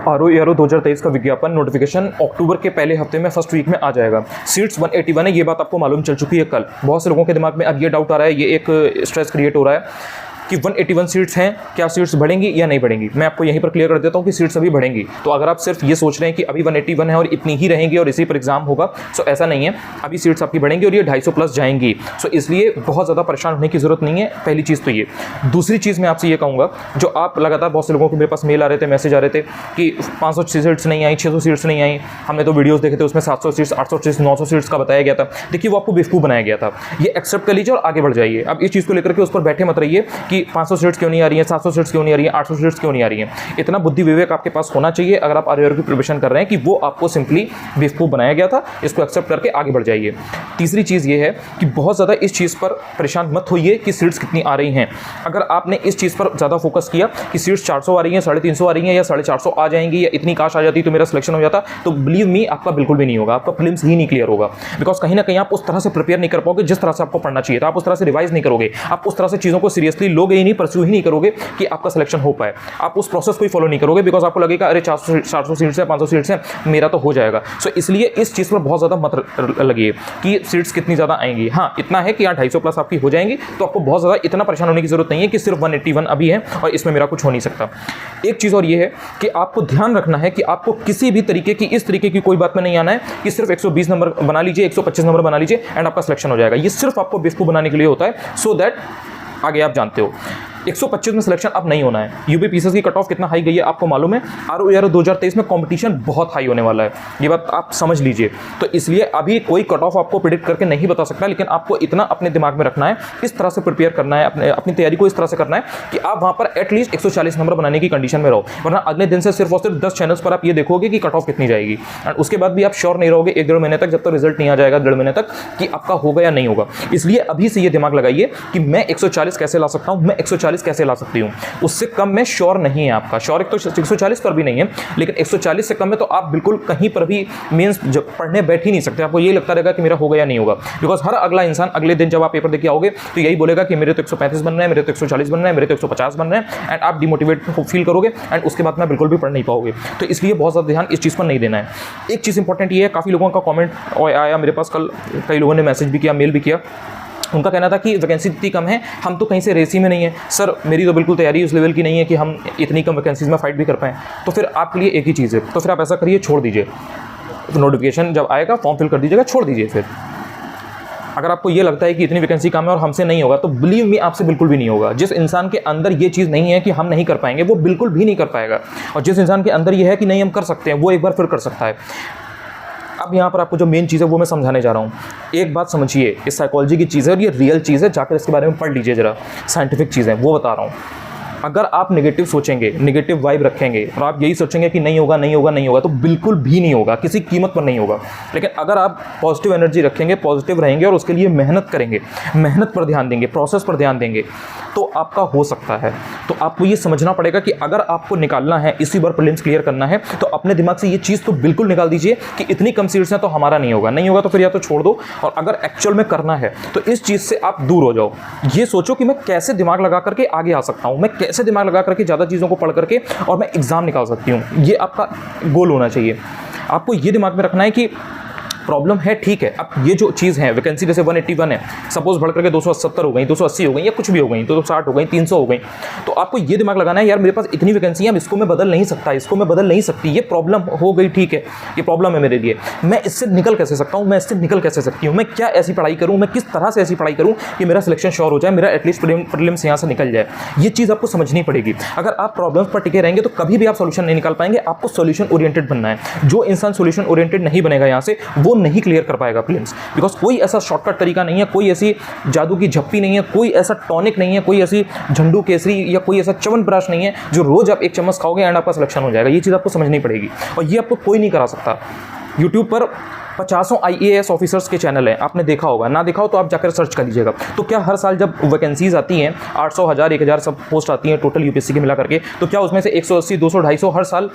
RO 2023 का विज्ञापन notification अक्टूबर के पहले हफ्ते में फर्स्ट वीक में आ जाएगा। सीट्स 181 है, ये बात आपको मालूम चल चुकी है कल। बहुत से लोगों के दिमाग में अब ये डाउट आ रहा है, ये एक स्ट्रेस क्रिएट हो रहा है कि 181 सीट्स हैं, क्या सीट्स बढ़ेंगी या नहीं बढ़ेंगी। मैं आपको यहीं पर क्लियर कर देता हूं कि सीट्स अभी बढ़ेंगी। तो अगर आप सिर्फ ये सोच रहे हैं कि अभी 181 है और इतनी ही रहेंगी और इसी पर एग्जाम होगा, सो ऐसा नहीं है। अभी सीट्स आपकी बढ़ेंगी और ये 250 प्लस जाएंगी। सो इसलिए बहुत ज़्यादा परेशान होने की जरूरत नहीं है। पहली चीज़ तो ये। दूसरी चीज़ मैं आपसे ये कहूँगा, जो आप लगातार बहुत से लोगों के मेरे पास मेल आ रहे थे, मैसेज आ रहे थे कि 500 सीट्स नहीं आई, 600 सीट्स नहीं आई, हमने तो वीडियोज़ देखे थे उसमें 700 सीट्स, 800 सीट्स, 900 सीट्स का बताया गया था। देखिए वो आपको बेवकूफ़ बनाया गया था। ये एक्सेप्ट कर लीजिए और आगे बढ़ जाइए। अब इस चीज़ को लेकर के उस पर बैठे मत रहिए कि 500 सीट्स क्यों नहीं आ रही है, 700 सीट्स क्यों नहीं आ रही है, 800 सीट्स क्यों नहीं आ रही है। इतना बुद्धि विवेक आपके पास होना चाहिए अगर आप आरओ की प्रिपरेशन कर रहे हैं कि वो आपको सिंपली बेवकूफ बनाया गया था। इसको एक्सेप्ट करके आगे बढ़ जाइए। तीसरी चीज़ ये है कि बहुत ज़्यादा इस चीज़ पर परेशान मत होइए कि सीट्स कितनी आ रही हैं। अगर आपने इस चीज़ पर ज़्यादा फोकस किया कि सीट्स 400 आ रही हैं, 350 आ रही हैं या 450 आ जाएंगी या इतनी काश आ जाती तो मेरा सिलेक्शन हो जाता, तो बिलीव मी आपका बिल्कुल भी नहीं होगा। आपका प्रीलिम्स ही नहीं क्लियर होगा। बिकॉज कहीं ना कहीं आप उस तरह से प्रिपेयर नहीं कर पाओगे जिस तरह से आपको पढ़ना चाहिए था। आप उस तरह से रिवाइज नहीं करोगे, आप उस तरह से चीज़ों को सीरियसली लोगे ही नहीं, परस्यू ही नहीं करोगे कि आपका सिलेक्शन हो पाए। आप उस प्रोसेस को ही फॉलो नहीं करोगे बिकॉज आपको लगेगा अरे 400 सीट्स है, 500 सीट्स है, मेरा तो हो जाएगा। सो इसलिए इस चीज़ पर बहुत ज़्यादा मत लगिए कि सीट्स कितनी ज़्यादा आएंगी। हाँ इतना है कि यहाँ 250 प्लस आपकी हो जाएंगी, तो आपको बहुत ज़्यादा इतना परेशान होने की जरूरत नहीं है कि सिर्फ 181 अभी है और इसमें मेरा कुछ हो नहीं सकता। एक चीज़ और ये है कि आपको ध्यान रखना है कि आपको किसी भी तरीके की इस तरीके की कोई बात में नहीं आना है कि सिर्फ 120 नंबर बना लीजिए, 125 नंबर बना लीजिए एंड आपका सिलेक्शन हो जाएगा। ये सिर्फ आपको बेवकूफ बनाने के लिए होता है, सो दैट आगे आप जानते हो 125 में सिलेक्शन अब नहीं होना है। यूपी पीसीएस की कट ऑफ कितना हाई गई है आपको मालूम है। RO 2023 में कंपटीशन बहुत हाई होने वाला है, ये बात आप समझ लीजिए। तो इसलिए अभी कोई कट ऑफ आपको प्रेडिक्ट करके नहीं बता सकता, लेकिन आपको इतना अपने दिमाग में रखना है, इस तरह से प्रिपेयर करना है, अपनी तैयारी को इस तरह से करना है कि आप वहाँ पर एटलीस्ट 140 नंबर बनाने की कंडीशन में रहो। वरना अगले दिन से सिर्फ और सिर्फ 10 चैनल्स पर आप ये देखोगे कि कट ऑफ कितनी जाएगी एंड उसके बाद भी आप श्योर नहीं रहोगे 1-1.5 महीने तक, जब तक रिजल्ट नहीं आ जाएगा 1.5 महीने तक, कि आपका होगा या नहीं होगा। इसलिए अभी से ये दिमाग लगाइए कि मैं 140 कैसे ला सकता हूँ, मैं 140 कैसे ला सकती हूँ। उससे कम में श्योर नहीं है आपका। श्योर एक तो 140 पर भी नहीं है, लेकिन 140 से कम में तो आप बिल्कुल कहीं पर भी मींस जब पढ़ने बैठ ही नहीं सकते। आपको ये लगता रहेगा कि मेरा होगा या नहीं होगा। बिकॉज हर अगला इंसान अगले दिन जब आप पेपर देके आओगे तो यही बोलेगा कि मेरे तो 135 बन रहे हैं, मेरे तो 140 बन रहे हैं, मेरे तो 150 बन रहे हैं एंड आप डिमोटिवेट फील करोगे एंड उसके बाद में बिल्कुल भी पढ़ नहीं पाओगे। तो इसलिए बहुत ज़्यादा ध्यान इस चीज़ पर नहीं देना है। एक चीज़ इंपॉर्टेंट ये है, काफ़ी लोगों का कॉमेंट आया मेरे पास कल, कई लोगों ने मैसेज भी किया, मेल भी किया। उनका कहना था कि वैकेंसी इतनी कम है, हम तो कहीं से रेसी में नहीं है। सर मेरी तो बिल्कुल तैयारी उस लेवल की नहीं है कि हम इतनी कम वैकेंसीज में फाइट भी कर पाएँ। तो फिर आपके लिए एक ही चीज़ है, तो फिर आप ऐसा करिए, छोड़ दीजिए। नोटिफिकेशन जब आएगा फॉर्म फिल कर दीजिएगा, छोड़ दीजिए। फिर अगर आपको ये लगता है कि इतनी वैकेंसी कम है और हमसे नहीं होगा, तो बिलीव मी आपसे बिल्कुल भी नहीं होगा। जिस इंसान के अंदर ये चीज़ नहीं है कि हम नहीं कर पाएंगे, वो बिल्कुल भी नहीं कर पाएगा। और जिस इंसान के अंदर ये है कि नहीं हम कर सकते हैं, वो एक बार फिर कर सकता है। अब यहाँ पर आपको जो मेन चीज़ है वो मैं समझाने जा रहा हूँ। एक बात समझिए, इस साइकोलॉजी की चीज़ है और ये रियल चीज़ है, जाकर इसके बारे में पढ़ लीजिए जरा, साइंटिफिक चीज़ें वो बता रहा हूँ। अगर आप नेगेटिव सोचेंगे, नेगेटिव वाइब रखेंगे और आप यही सोचेंगे कि नहीं होगा नहीं होगा नहीं होगा, तो बिल्कुल भी नहीं होगा, किसी कीमत पर नहीं होगा। लेकिन अगर आप पॉजिटिव एनर्जी रखेंगे, पॉजिटिव रहेंगे और उसके लिए मेहनत करेंगे, मेहनत पर ध्यान देंगे, प्रोसेस पर ध्यान देंगे, तो आपका हो सकता है। तो आपको ये समझना पड़ेगा कि अगर आपको निकालना है, इसी बार प्रीलिम्स क्लियर करना है, तो अपने दिमाग से ये चीज़ तो बिल्कुल निकाल दीजिए कि इतनी कम सीट्स हैं तो हमारा नहीं होगा। नहीं होगा तो फिर या तो छोड़ दो, और अगर एक्चुअल में करना है तो इस चीज़ से आप दूर हो जाओ। ये सोचो कि मैं कैसे दिमाग लगा करके आगे आ सकता हूँ, मैं कैसे दिमाग लगा करके ज़्यादा चीज़ों को पढ़ करके और मैं एग्ज़ाम निकाल सकती हूँ। ये आपका गोल होना चाहिए। आपको ये दिमाग में रखना है कि प्रॉब्लम है, ठीक है। अब ये जो चीज़ है, वैकेंसी जैसे 181 है, सपोज बढ़ करके 270 हो गई, 280 हो गई या कुछ भी हो गई, 260 हो गई, 300 हो गई, तो आपको ये दिमाग लगाना है यार मेरे पास इतनी वैकेंसी है, अब इसको मैं बदल नहीं सकता, इसको मैं बदल नहीं सकती, ये प्रॉब्लम हो गई, ठीक है, ये प्रॉब्लम है मेरे लिए, मैं इससे निकल कैसे सकता हूँ, मैं इससे निकल कैसे सकती हूँ, मैं क्या ऐसी पढ़ाई करूँ, मैं किस तरह से ऐसी पढ़ाई करूँ कि मेरा सिलेक्शन श्योर हो जाए, मेरा एटलीस्ट प्रीलिम्स यहाँ से निकल जाए। ये चीज़ आपको समझनी पड़ेगी। अगर आप प्रॉब्लम्स पर टिके रहेंगे तो कभी भी आप सोल्यूशन नहीं निकाल पाएंगे। आपको सोल्यूशन ओरिएंटेड बनना है। जो इंसान सोल्यूशन ओरिएंटेड नहीं बनेगा यहाँ से, वो नहीं क्लियर कर पाएगा प्रीलिम्स। बिकॉज कोई ऐसा शॉर्टकट तरीका नहीं है, कोई ऐसी जादू की झप्पी नहीं है, कोई ऐसा टॉनिक नहीं है, कोई ऐसी झंडू केसरी या कोई ऐसा च्यवनप्राश नहीं है जो रोज आप एक चम्मच खाओगे एंड आपका सिलेक्शन हो जाएगा। ये चीज़ आपको समझनी पड़ेगी और ये आपको कोई नहीं करा सकता। यूट्यूब पर 50 IAS ऑफिसर्स के चैनल हैं, आपने देखा होगा, ना देखा हो तो आप जाकर सर्च कर लीजिएगा। तो क्या हर साल जब वैकेंसीज आती हैं, 800, 1000, 1000 सब पोस्ट आती हैं टोटल यूपीएससी के मिला करके, तो क्या उसमें से 180, 200, 250 हर साल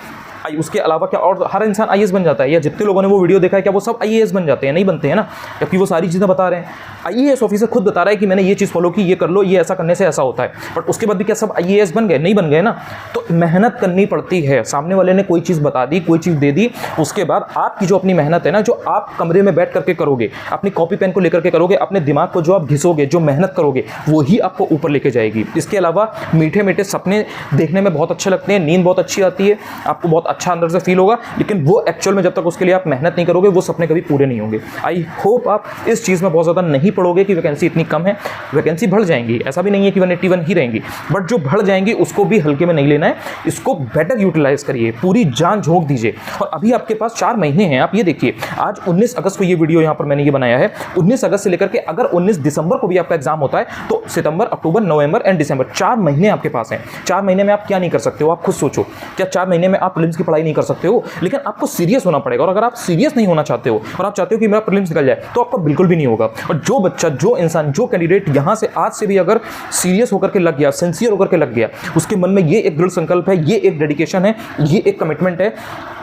उसके अलावा क्या और हर इंसान IAS बन जाता है, या जितने लोगों ने वो वीडियो देखा है क्या वो सब IAS बन जाते हैं? नहीं बनते हैं ना, जबकि वो सारी चीज़ें बता रहे हैं। IAS ऑफिसर खुद बता रहा है कि मैंने ये चीज़ फॉलो की, ये कर लो, ये ऐसा करने से ऐसा होता है, बट उसके बाद भी क्या सब IAS बन गए? नहीं बन गए ना। तो मेहनत करनी पड़ती है। सामने वाले ने कोई चीज़ बता दी, कोई चीज़ दे दी, उसके बाद आपकी जो अपनी मेहनत है ना, जो आप कमरे में बैठ करके करोगे, अपनी कॉपी पेन को लेकर के करोगे, अपने दिमाग को जो आप घिसोगे, जो मेहनत करोगे, वो ही आपको ऊपर लेके जाएगी। इसके अलावा मीठे मीठे सपने देखने में बहुत अच्छे लगते हैं, नींद बहुत अच्छी आती है, आपको बहुत अच्छा अंदर से फील होगा, लेकिन वो एक्चुअल में जब तक उसके लिए आप मेहनत नहीं करोगे वो सपने कभी पूरे नहीं होंगे। आई होप आप इस चीज़ में बहुत ज़्यादा नहीं पड़ोगे कि वैकेंसी इतनी कम है। वैकेंसी बढ़ जाएंगी, ऐसा भी नहीं है कि 181 ही रहेंगी, बट जो बढ़ जाएंगी उसको भी हल्के में नहीं लेना है, इसको बेटर यूटिलाइज करिए, पूरी जान झोंक दीजिए। और अभी आपके पास 4 महीने हैं। आप ये देखिए, आज 19 अगस्त को ये वीडियो यहाँ पर मैंने ये बनाया है। 19 अगस्त से लेकर के अगर 19 दिसंबर को भी आपका एग्जाम होता है तो सितंबर, अक्टूबर, नवंबर एंड दिसंबर 4 महीने आपके पास हैं। 4 महीने में आप क्या नहीं कर सकते हो? आप खुद सोचो। क्या 4 महीने में आप प्रीलिम्स की पढ़ाई नहीं कर सकते हो? लेकिन आपको सीरियस होना पड़ेगा, और अगर आप सीरियस नहीं होना चाहते हो और आप चाहते हो कि मेरा प्रीलिम्स निकल जाए, तो आपका बिल्कुल भी नहीं होगा। और जो बच्चा, जो इंसान, जो कैंडिडेट यहाँ से आज से भी अगर सीरियस होकर के लग गया, सिंसियर होकर के लग गया, उसके मन में ये एक दृढ़ संकल्प है, ये एक डेडिकेशन है, ये एक कमिटमेंट है,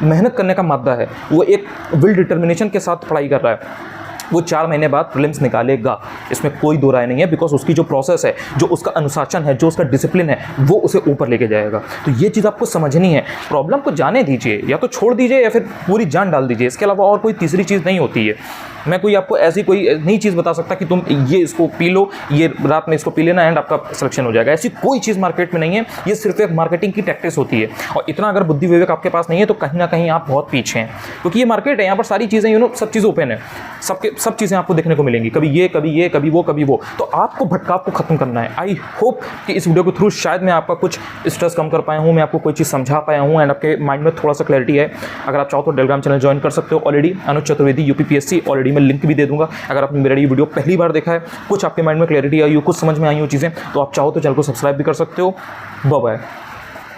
मेहनत करने का मादा है, वो एक विल डिटर्मिनेशन के साथ पढ़ाई कर रहा है, वो 4 महीने बाद प्रीलिम्स निकालेगा। इसमें कोई दो राय नहीं है, बिकॉज उसकी जो प्रोसेस है, जो उसका अनुशासन है, जो उसका डिसिप्लिन है, वो उसे ऊपर लेके जाएगा। तो ये चीज़ आपको समझनी है। प्रॉब्लम को जाने दीजिए, या तो छोड़ दीजिए या फिर पूरी जान डाल दीजिए। इसके अलावा और कोई तीसरी चीज़ नहीं होती है। मैं कोई आपको ऐसी कोई नई चीज़ बता सकता कि तुम ये इसको पी लो, ये रात में इसको पी लेना एंड आपका सिलेक्शन हो जाएगा। ऐसी कोई चीज़ मार्केट में नहीं है। ये सिर्फ एक मार्केटिंग की टैक्टिक्स होती है, और इतना अगर बुद्धि विवेक आपके पास नहीं है तो कहीं ना कहीं आप बहुत पीछे हैं, क्योंकि ये मार्केट है, यहाँ पर सारी चीज़ें सब चीज़ ओपन है, सब चीज़ें आपको देखने को मिलेंगी, कभी ये, कभी वो। तो आपको भटकाव को खत्म करना है। आई होप कि इस वीडियो के थ्रू शायद मैं आपका कुछ स्ट्रेस कम कर पाया हूँ, मैं आपको कोई चीज़ समझा पाया हूँ एंड आपके माइंड में थोड़ा सा क्लैरिटी है। अगर आप चाहो तो टेलीग्राम चैनल ज्वाइन कर सकते हो ऑलरेडी, अनुज चतुर्वेदी UPPSC, ऑलरेडी मैं लिंक भी दे दूंगा। अगर आपने मेरा ये वीडियो पहली बार देखा है, कुछ आपके माइंड में क्लैरिटी आई हो, कुछ समझ में आई हो चीज़ें, तो आप चाहो तो चैनल को सब्सक्राइब भी कर सकते हो। Bye bye.